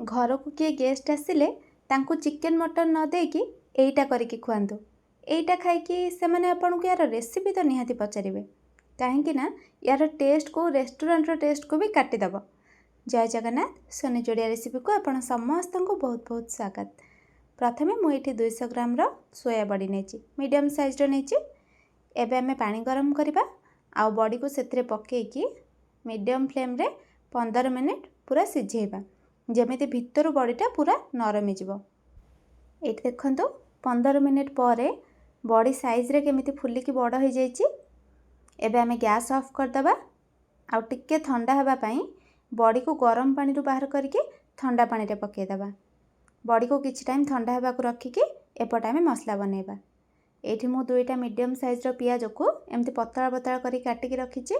घर को किए गेस्ट आसिले तांको चिकेन मटन न देकी एइटा करिकी खुआंतु। एइटा खाइकी से माने आपन को यार रेसिपी तो निहाती पचारिबे कहीं ना यार टेस्ट को रेस्टोरेंट टेस्ट को भी काटिदेव। जय जगन्नाथ सोनी जोड़िया रेसिपी को आपण समस्त को बहुत बहुत स्वागत। प्रथमे मुझे 200 ग्राम सोया बड़ी नहीं मीडियम साइज नहीं। एबे आमे पानी गरम करवा आउ बड़ी को सेतरे पकेकी मीडियम फ्लेम रे 15 मिनिट पूरा सिझेबा जेमिति भितर बड़ीटा पूरा नरमी जीवो। एठी देखंतु 15 मिनिट परे बड़ी साइज रे केमिति फुलिकी बड़ हो जाइछि। एबे आमे गैस ऑफ कर दबा आउ टिके ठंडा हेबा पई बड़ी को गरम पानी रु बाहर करके ठंडा पानी रे पके दबा। बड़ी को किछि टाइम ठंडा हेबा को रखिकी एपटे आमे मसला बनेबा। एठी मु दुईटा मीडियम साइज रो पियाज को एमति पतला पतला करी काटिकी रखिछि।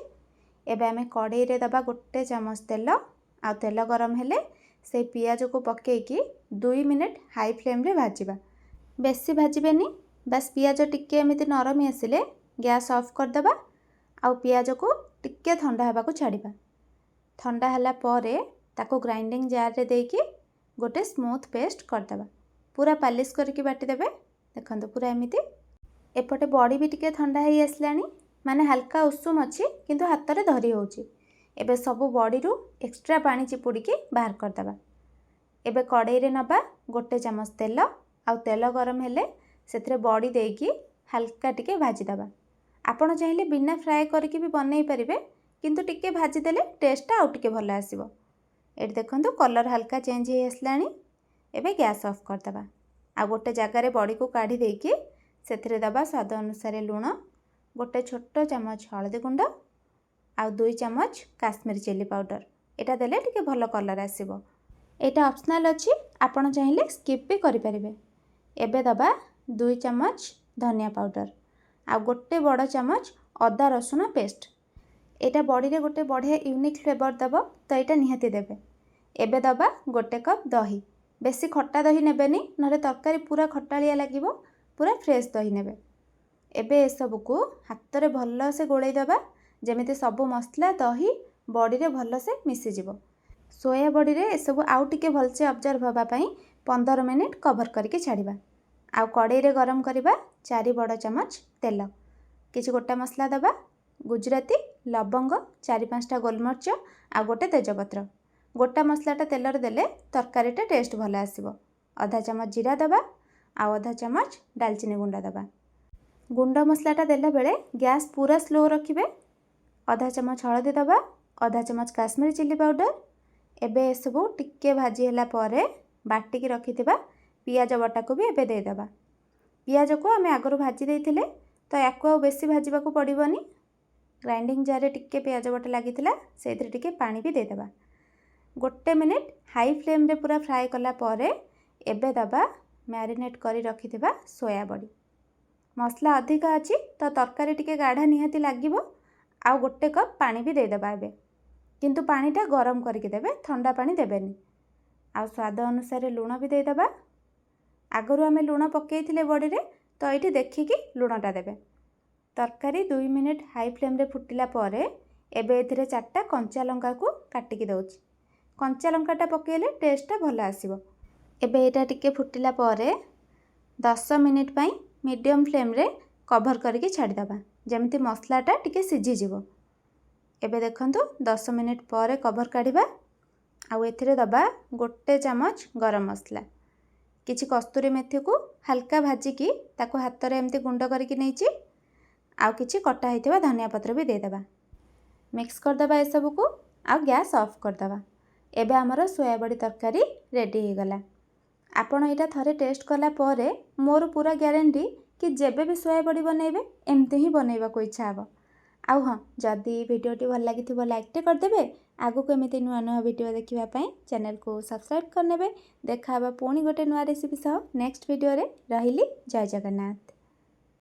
एबे आमे कढ़ाई रे दबा 1 चम्मच तेल आउ तेल गरम हेले से पियाज को पकेकी 2 मिनिट हाई फ्लेम रे भाजिबा। बेसी भाजिबेनी बस पियाज टिके एमिति नरमी आसिले गैस ऑफ कर दबा आउ पियाज को टिके ठंडा हेबा को छाड़िबा। ठंडा हला परे ताको ग्राइंडिंग जार रे देकी गोटे स्मूथ पेस्ट कर दबा। पूरा पालिश करके बाटी देबे। देखंतु पूरा एमिति एपटे बड़ी भी टिके ठंडा हेई आसलानी माने हल्का उषुम अछि किंतु हाथ रे धरी होउची। एबे सबु बड़ी रु एक्स्ट्रा पानी चिपुड़ी बाहर कर दबा। एबे कढ़ाई रे नबा 1 चम्मच तेल आउ तेल गरम हेले सेथरे बड़ी देकी हल्का टिके भाजी दबा। आपण चाहिले बिना फ्राए करके भी बनै परिबे किंतु टिके भाजी देले टेस्ट आउ टिके भल आसीबो। एठी देखंतु कलर हल्का चेंज हे आसलानी। एबे गैस ऑफ कर दबा आ गोटे जगह रे बड़ी को काढी देकी सेथरे दबा स्वाद अनुसार लूण, 1 छोट चम्मच हळदी गुंड आउ 2 चम्मच काश्मीरी चिली पाउडर। एटा देले टिके भल कलर आसीबो। एटा ऑप्शनल अछि आपण चाहिले स्किप भी करि परिबे। एबे दबा 2 चम्मच धनिया पाउडर आ गोटे बड़ चम्मच अदा रसुण पेस्ट। एटा बड़ी रे गोटे बढ़िया यूनिक फ्लेवर दबो तो एटा निहाती देबे। एबे दबा 1 कप दही। बेसी खट्टा दही नेबेनी नरे तरकारी पूरा खट्टालिया लागिबो। पूरा फ्रेश दही नेबे। एबे ए सब को हाथ रे भल से गोळै दबा जेमिति सब मसला दही बड़ी रे भल से मिसी जिवो। सोया बड़ी रे ए सब आउ टिके भल से ऑब्जर्व होबा पई 15 मिनिट कवर करके छाड़िबा। आउ कढ़ाई रे गरम करबा 4 बड़ चम्मच तेल, किछि गोटा मसला दबा, गुजराती, लवंग, 4-5टा गोलमरिच आ गोटे तेजपत्र। गोटा मसलाटा तेल रे देले तरकारीटा टेस्ट भल आसीबो। आधा चम्मच जीरा दबा आ आधा चम्मच दालचीनी गुंडा दबा। गुंड मसलाटा देला बेले गैस पूरा स्लो रखिबे। आधा चम्मच हळदी दबा, आधा चम्मच काश्मीरी चिली पाउडर। एबे ए सब टिके भाजी हला परे बाटी रखिथिबा पियाज बटा को भी एबे दे दबा। पियाज को आमे आगरो भाजी देथिले तो याको बेसी भाजीबा को पड़िबोनी। ग्राइंडिंग जार रे टिके पियाज बटा लागिथिला सेथरे टिके पानी भी दे दबा। 1 मिनिट हाई फ्लेम रे पूरा फ्राए कला परे एबे दबा मैरिनेट करी रखिथिबा सोया बड़ी। मसला अधिक अछि तो तरकारी टिके गाढ़ा निहाती लागिबो। आउ 1 कप पानी भी दे दबा एबे किंतु पानीटा गरम करके देबे, ठंडा पानी देबेनी। आउ स्वाद अनुसार लूण भी दे दबा। आगरु आमे लूण पकेइथिले बड़ी रे तो एठी देखिकी लूणटा देबे। तरकारी 2 मिनिट हाई फ्लेम रे फुटिला परे एबे एथिरे 4टा कंचा लंका को काटिकी दउची। कंचा लंकाटा पकेइले टेस्टटा भल आसीबो। एबे एटा टिके फुटिला परे 10 मिनिट पई मीडियम फ्लेम रे कवर करके छाड़ी दबा जेमिति मसलाटा टिके सिझी जिवो। एबे देखंतु 10 मिनिट परे कवर काढिबा आउ एथिरे दबा 1 चम्मच गरम मसला, किछि कस्तूरी मेथी को हल्का भाजिकी ताको हाथ रे एमती गुंड करके नैची आउ किछि कटा हैथिबा धनिया पत्र भी दे दबा। मिक्स कर दबा ए सब को आउ गैस ऑफ कर दबा। एबे हमर सोया बड़ी तरकारी रेडी हे गला। आपण एटा थरे टेस्ट कला परे मोर पूरा ग्यारंटी कि जेबे भी सोया बड़ी बनेबे एमती ही बनेबा को इच्छा हबो। आउ हाँ, जदि वीडियोटी भल लागिथिबो लाइक टे कर देबे। आगु को एमिति नुआ नुआ वीडियो देखिबा पई चैनल को सब्सक्राइब कर नेबे। देखा हबा पुणी गोटे नुआ रेसिपी सह नेक्स्ट वीडियो रे। रहिली जय जगन्नाथ।